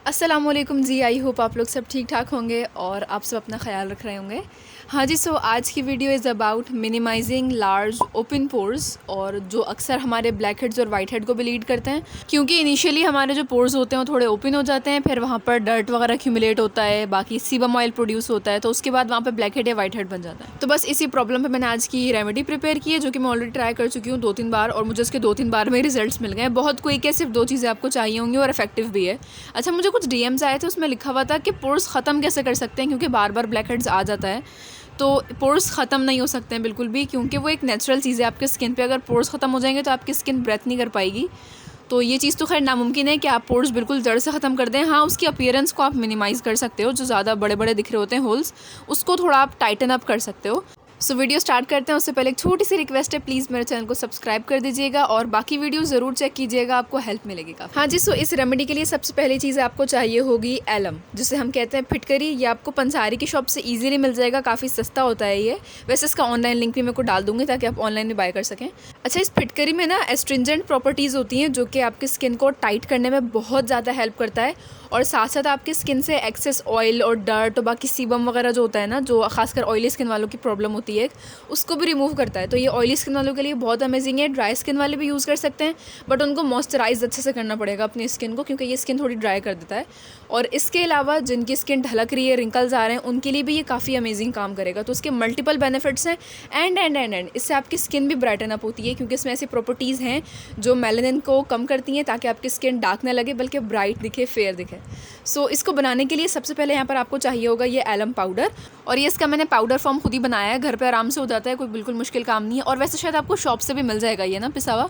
अस्सलामुअलैकुम जी। I hope आप लोग सब ठीक ठाक होंगे और आप सब अपना ख्याल रख रहे होंगे। हाँ जी, सो आज की video is about minimizing large open pores, और जो अक्सर हमारे ब्लैक हेड्स और वाइट हेड को भी लीड करते हैं, क्योंकि इनिशियली हमारे जो पोर्स होते हैं वो थोड़े ओपन हो जाते हैं, फिर वहाँ पर डर्ट वगैरह एक्यूमुलेट होता है, बाकी सीबम ऑयल प्रोड्यूस होता है, तो उसके बाद वहाँ पर ब्लैक हेड या वाइट हेड बन जाता है। तो बस इसी प्रॉब्लम पर मैंने आज की रेमेडी प्रिपेयर की है, जो कि मैं ऑलरेडी ट्राई कर चुकी हूँ 2-3 बार, और मुझे उसके 2-3 बार में रिजल्ट्स मिल गए। बहुत क्विक है, सिर्फ 2 चीज़ें आपको चाहिए होंगी और इफेक्टिव भी है। अच्छा, मुझे कुछ डीएम्स आए थे, उसमें लिखा हुआ था कि पोर्स ख़त्म कैसे कर सकते हैं, क्योंकि बार बार ब्लैक हेड्स आ जाता है। तो पोर्स ख़त्म नहीं हो सकते हैं बिल्कुल भी, क्योंकि वो एक नेचुरल चीज़ है आपके स्किन पे। अगर पोर्स ख़त्म हो जाएंगे तो आपकी स्किन ब्रेथ नहीं कर पाएगी। तो ये चीज़ तो खैर नामुमकिन है कि आप पोर्स बिल्कुल जड़ से ख़त्म कर दें। हाँ, उसकी अपीयरेंस को आप मिनिमाइज़ कर सकते हो, जो ज़्यादा बड़े बड़े दिख रहे होते हैं होल्स, उसको थोड़ा आप टाइटन अप कर सकते हो। सो वीडियो स्टार्ट करते हैं। उससे पहले एक छोटी सी रिक्वेस्ट है, प्लीज़ मेरे चैनल को सब्सक्राइब कर दीजिएगा और बाकी वीडियो ज़रूर चेक कीजिएगा, आपको हेल्प मिलेगी काफ़ी। हाँ जी, सो इस रेमेडी के लिए सबसे पहली चीज़ आपको चाहिए होगी एलम, जिसे हम कहते हैं फिटकरी। ये आपको पंसारी की शॉप से ईजिली मिल जाएगा, काफ़ी सस्ता होता है ये। वैसे इसका ऑनलाइन लिंक भी मैं को डाल दूँगी ताकि आप ऑनलाइन भी बाय कर सकें। अच्छा, इस फिटकरी में ना एस्ट्रिंजेंट प्रॉपर्टीज़ होती हैं, जो कि आपकी स्किन को टाइट करने में बहुत ज़्यादा हेल्प करता है, और साथ साथ आपकी स्किन से एक्सेस ऑयल और डर्ट और बाकी सीबम वगैरह जो होता है ना, जो खासकर ऑयली स्किन वालों की प्रॉब्लम होती है, उसको भी रिमूव करता है। तो ये ऑयली स्किन वालों के लिए बहुत अमेजिंग है। ड्राई स्किन वाले भी यूज़ कर सकते हैं, बट उनको मॉइस्चराइज अच्छे से करना पड़ेगा अपनी स्किन को, क्योंकि ये स्किन थोड़ी ड्राई कर देता है। और इसके अलावा जिनकी स्किन ढलक रही है, रिंकल्स आ रहे हैं, उनके लिए भी ये काफ़ी अमेजिंग काम करेगा। तो उसके मल्टीपल बेनिफिट्स हैं। एंड इससे आपकी स्किन भी ब्राइटन अप होती है, क्योंकि इसमें ऐसी प्रॉपर्टीज़ हैं जो मेलानिन को कम करती हैं, ताकि आपकी स्किन डार्क ना लगे बल्कि ब्राइट दिखे, फेयर दिखे। सो इसको बनाने के लिए सबसे पहले यहाँ पर आपको चाहिए होगा ये एलम पाउडर, और ये इसका मैंने पाउडर फॉर्म खुद ही बनाया है, घर पे आराम से हो जाता है, कोई बिल्कुल मुश्किल काम नहीं है। और वैसे शायद आपको शॉप से भी मिल जाएगा ये ना, पिसा हुआ।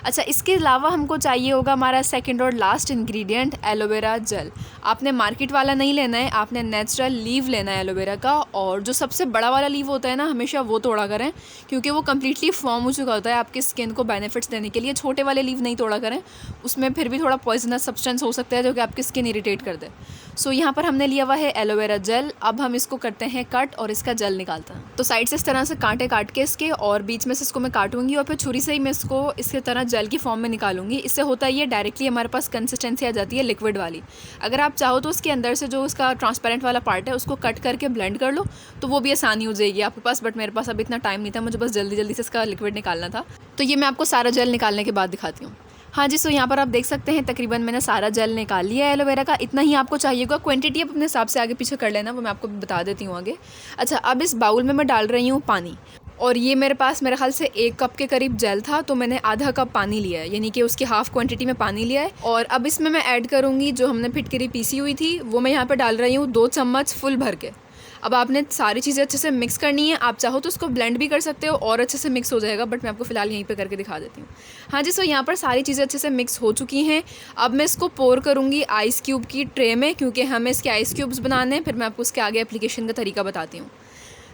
अच्छा, इसके अलावा हमको चाहिए होगा हमारा सेकंड और लास्ट इंग्रेडिएंट, एलोवेरा जेल। आपने मार्केट वाला नहीं लेना है, आपने नेचुरल लीव लेना है एलोवेरा का। और जो सबसे बड़ा वाला लीव होता है ना, हमेशा वो तोड़ा करें, क्योंकि वो कम्प्लीटली फॉर्म हो चुका होता है आपकी स्किन को बेनिफिट्स देने के लिए। छोटे वाले लीव नहीं तोड़ा करें, उसमें फिर भी थोड़ा पॉइजनस सब्सटेंस हो सकता है, जो कि आपकी स्किन इरिटेट कर दे। सो यहाँ पर हमने लिया हुआ है एलोवेरा जेल। अब हम इसको करते हैं कट और इसका जेल निकालते हैं। तो साइड से इस तरह से कांटे काट के इसके, और बीच में से इसको मैं काटूंगी, और फिर छुरी से ही मैं इसको इसके तरह जेल की फॉर्म में निकालूंगी। इससे होता है ये डायरेक्टली हमारे पास कंसिस्टेंसी आ जाती है लिक्विड वाली। अगर आप चाहो तो उसके अंदर से जो इसका ट्रांसपेरेंट वाला पार्ट है उसको कट करके ब्लेंड कर लो, तो वो भी आसानी हो जाएगी आपके पास। बट मेरे पास अब इतना टाइम नहीं था, मुझे बस जल्दी जल्दी से इसका लिक्विड निकालना था। तो ये मैं आपको सारा जेल निकालने के बाद दिखाती हूँ। हाँ जी, सो यहाँ पर आप देख सकते हैं तकरीबन मैंने सारा जेल निकाल लिया है एलोवेरा का। इतना ही आपको चाहिए होगा, क्वांटिटी आप अपने हिसाब से आगे पीछे कर लेना, वो मैं आपको बता देती हूँ आगे। अच्छा, अब इस बाउल में मैं डाल रही हूँ पानी, और ये मेरे पास मेरे ख्याल से 1 कप के करीब जेल था, तो मैंने आधा कप पानी लिया है, यानी कि उसकी हाफ क्वांटिटी में पानी लिया है। और अब इसमें मैं ऐड करूँगी जो हमने फिटकरी पीसी हुई थी, वो मैं यहाँ पर डाल रही हूँ 2 चम्मच फुल भर के। अब आपने सारी चीज़ें अच्छे से मिक्स करनी है। आप चाहो तो उसको ब्लेंड भी कर सकते हो और अच्छे से मिक्स हो जाएगा, बट मैं आपको फ़िलहाल यहीं पे करके दिखा देती हूँ। हाँ जी, सो यहाँ पर सारी चीज़ें अच्छे से मिक्स हो चुकी हैं। अब मैं इसको पोर करूँगी आइस क्यूब की ट्रे में, क्योंकि हमें इसके आइस क्यूब्स बनाने हैं। फिर मैं आपको उसके आगे एप्लीकेशन का तरीका बताती हूँ।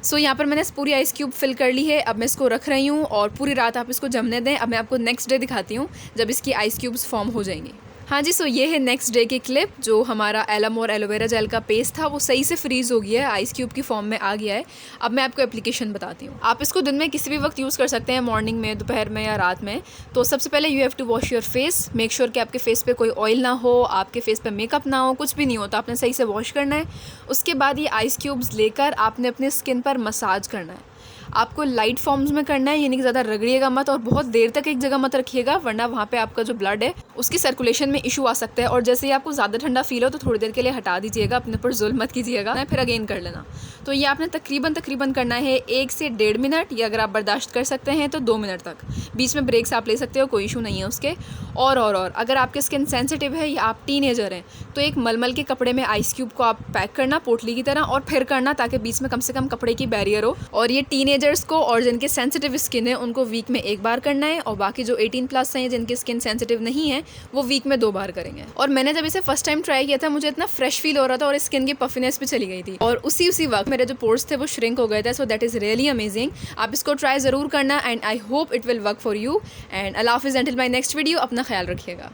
सो यहाँ पर मैंने पूरी आइस क्यूब फिल कर ली है। अब मैं इसको रख रही हूँ और पूरी रात आप इसको जमने दें। अब मैं आपको नेक्स्ट डे दिखाती हूँ जब इसकी आइस क्यूब्स फॉर्म हो जाएंगी। हाँ जी, सो ये है नेक्स्ट डे की क्लिप। जो हमारा एलम और एलोवेरा जेल का पेस्ट था वो सही से फ्रीज़ हो गया है, आइस क्यूब की फॉर्म में आ गया है। अब मैं आपको एप्लीकेशन बताती हूँ। आप इसको दिन में किसी भी वक्त यूज़ कर सकते हैं, मॉर्निंग में, दोपहर में या रात में। तो सबसे पहले you have to wash your face, make sure कि आपके फेस पे कोई ऑयल ना हो, आपके फेस पे मेकअप ना हो, कुछ भी नहीं हो, तो आपने सही से वॉश करना है। उसके बाद ये आइस क्यूब्स लेकर आपने अपने स्किन पर मसाज करना है। आपको लाइट फॉर्म्स में करना है, यानी कि ज़्यादा रगड़िएगा मत, और बहुत देर तक एक जगह मत रखिएगा, वरना वहाँ पे आपका जो ब्लड है उसकी सर्कुलेशन में इशू आ सकता है। और जैसे ही आपको ज़्यादा ठंडा फील हो तो थोड़ी देर के लिए हटा दीजिएगा, अपने ऊपर जुल्म मत कीजिएगा, फिर अगेन कर लेना। तो ये आपने तकरीबन करना है 1 से 1.5 मिनट, या अगर आप बर्दाश्त कर सकते हैं तो 2 मिनट तक। बीच में ब्रेक्स आप ले सकते हो, कोई इशू नहीं है उसके। और अगर आपकी स्किन सेंसिटिव है या आप टीनेजर हैं, तो एक मलमल के कपड़े में आइस क्यूब को आप पैक करना पोटली की तरह, और फिर करना, ताकि बीच में कम से कम कपड़े की बैरियर हो। और ये टीनेजर्स को और जिनके सेंसिटिव स्किन है उनको वीक में 1 बार करना है, और बाकी जो 18+ हैं जिनकी स्किन सेंसिटिव नहीं है वो वीक में 2 बार करेंगे। और मैंने जब इसे फर्स्ट टाइम ट्राई किया था, मुझे इतना फ्रेश फील हो रहा था और स्किन की पफिनेस भी चली गई थी, और उसी वक्त मेरे जो पोर्स थे वो श्रिंक हो गए थे। So that is really amazing. आप इसको ट्राई ज़रूर करना, and I hope it will work for you. And अल्लाह हाफिज़, अंटिल माय नेक्स्ट वीडियो। अपना ख्याल रखिएगा।